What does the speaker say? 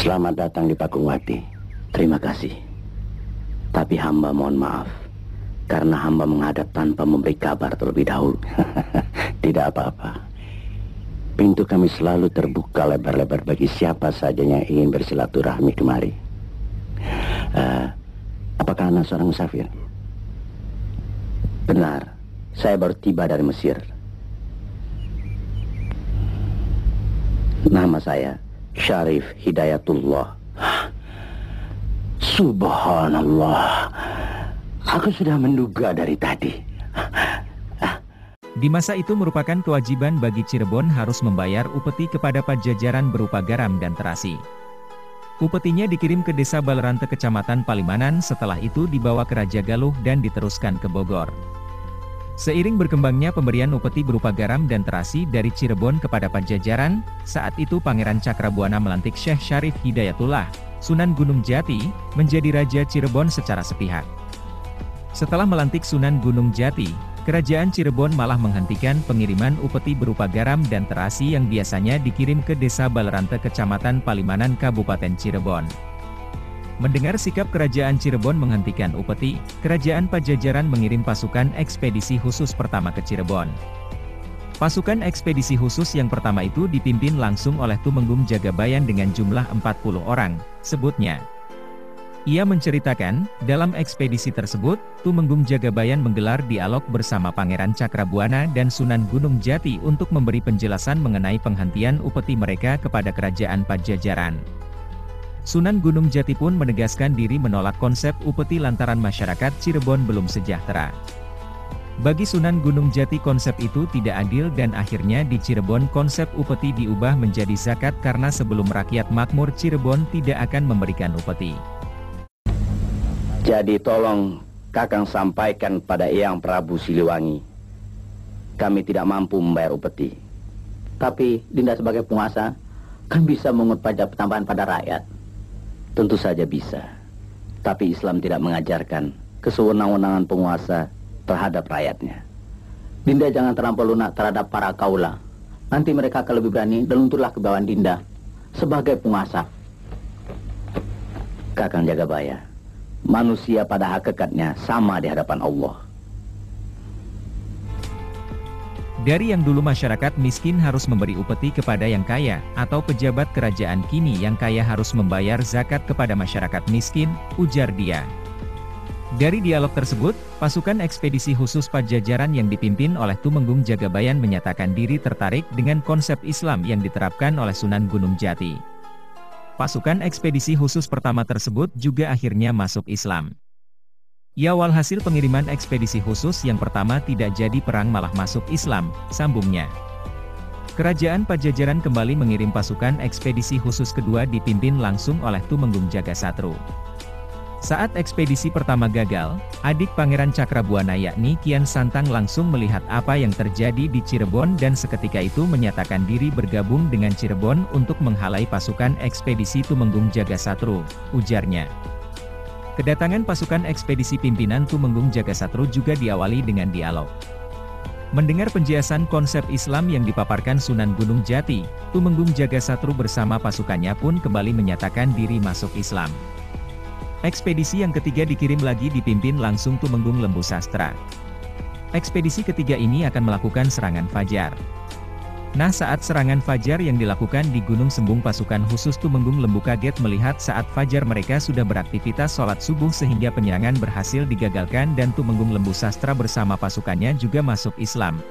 Selamat datang di Pakungwati. Terima kasih. Tapi hamba mohon maaf, karena hamba menghadap tanpa memberi kabar terlebih dahulu. Tidak apa-apa. Pintu kami selalu terbuka lebar-lebar bagi siapa saja yang ingin bersilaturahmi kemari. Apakah Anda seorang musafir? Benar, saya baru tiba dari Mesir. Nama saya Syarif Hidayatullah. Subhanallah, aku sudah menduga dari tadi. Di masa itu merupakan kewajiban bagi Cirebon harus membayar upeti kepada Pajajaran berupa garam dan terasi. Upetinya dikirim ke Desa Balerante Kecamatan Palimanan, setelah itu dibawa ke Raja Galuh dan diteruskan ke Bogor. Seiring berkembangnya pemberian upeti berupa garam dan terasi dari Cirebon kepada Pajajaran, saat itu Pangeran Cakrabuana melantik Syekh Syarif Hidayatullah, Sunan Gunung Jati, menjadi Raja Cirebon secara sepihak. Setelah melantik Sunan Gunung Jati, Kerajaan Cirebon malah menghentikan pengiriman upeti berupa garam dan terasi yang biasanya dikirim ke Desa Balerante Kecamatan Palimanan Kabupaten Cirebon. Mendengar sikap Kerajaan Cirebon menghentikan upeti, Kerajaan Pajajaran mengirim pasukan ekspedisi khusus pertama ke Cirebon. Pasukan ekspedisi khusus yang pertama itu dipimpin langsung oleh Tumenggung Jagabayan dengan jumlah 40 orang, sebutnya. Ia menceritakan, dalam ekspedisi tersebut, Tumenggung Jagabayan menggelar dialog bersama Pangeran Cakrabuana dan Sunan Gunung Jati untuk memberi penjelasan mengenai penghentian upeti mereka kepada Kerajaan Pajajaran. Sunan Gunung Jati pun menegaskan diri menolak konsep upeti lantaran masyarakat Cirebon belum sejahtera. Bagi Sunan Gunung Jati konsep itu tidak adil dan akhirnya di Cirebon konsep upeti diubah menjadi zakat karena sebelum rakyat makmur Cirebon tidak akan memberikan upeti. Jadi tolong Kakang sampaikan pada Eyang Prabu Siliwangi, kami tidak mampu membayar upeti. Tapi Dinda sebagai penguasa kan bisa mengut pajak tambahan pada rakyat. Tentu saja bisa. Tapi Islam tidak mengajarkan kesewenang-wenangan penguasa terhadap rakyatnya. Dinda jangan terlampau lunak terhadap para kaula. Nanti mereka akan lebih berani dan lunturlah ke bawah Dinda sebagai penguasa. Kakang Jagabaya, manusia pada hakikatnya sama di hadapan Allah. Dari yang dulu masyarakat miskin harus memberi upeti kepada yang kaya, atau pejabat kerajaan kini yang kaya harus membayar zakat kepada masyarakat miskin, ujar dia. Dari dialog tersebut, pasukan ekspedisi khusus Pajajaran yang dipimpin oleh Tumenggung Jagabayan menyatakan diri tertarik dengan konsep Islam yang diterapkan oleh Sunan Gunung Jati. Pasukan ekspedisi khusus pertama tersebut juga akhirnya masuk Islam. Ya, walhasil pengiriman ekspedisi khusus yang pertama tidak jadi perang malah masuk Islam, sambungnya. Kerajaan Pajajaran kembali mengirim pasukan ekspedisi khusus kedua dipimpin langsung oleh Tumenggung Jagasatru. Saat ekspedisi pertama gagal, adik Pangeran Cakrabuana yakni Kian Santang langsung melihat apa yang terjadi di Cirebon dan seketika itu menyatakan diri bergabung dengan Cirebon untuk menghalai pasukan ekspedisi Tumenggung Jagasatru, ujarnya. Kedatangan pasukan ekspedisi pimpinan Tumenggung Jagasatru juga diawali dengan dialog. Mendengar penjelasan konsep Islam yang dipaparkan Sunan Gunung Jati, Tumenggung Jagasatru bersama pasukannya pun kembali menyatakan diri masuk Islam. Ekspedisi yang ketiga dikirim lagi dipimpin langsung Tumenggung Lembu Sastra. Ekspedisi ketiga ini akan melakukan serangan fajar. Nah, saat serangan fajar yang dilakukan di Gunung Sembung, pasukan khusus Tumenggung Lembu kaget melihat saat fajar mereka sudah beraktivitas sholat subuh sehingga penyerangan berhasil digagalkan dan Tumenggung Lembu Sastra bersama pasukannya juga masuk Islam.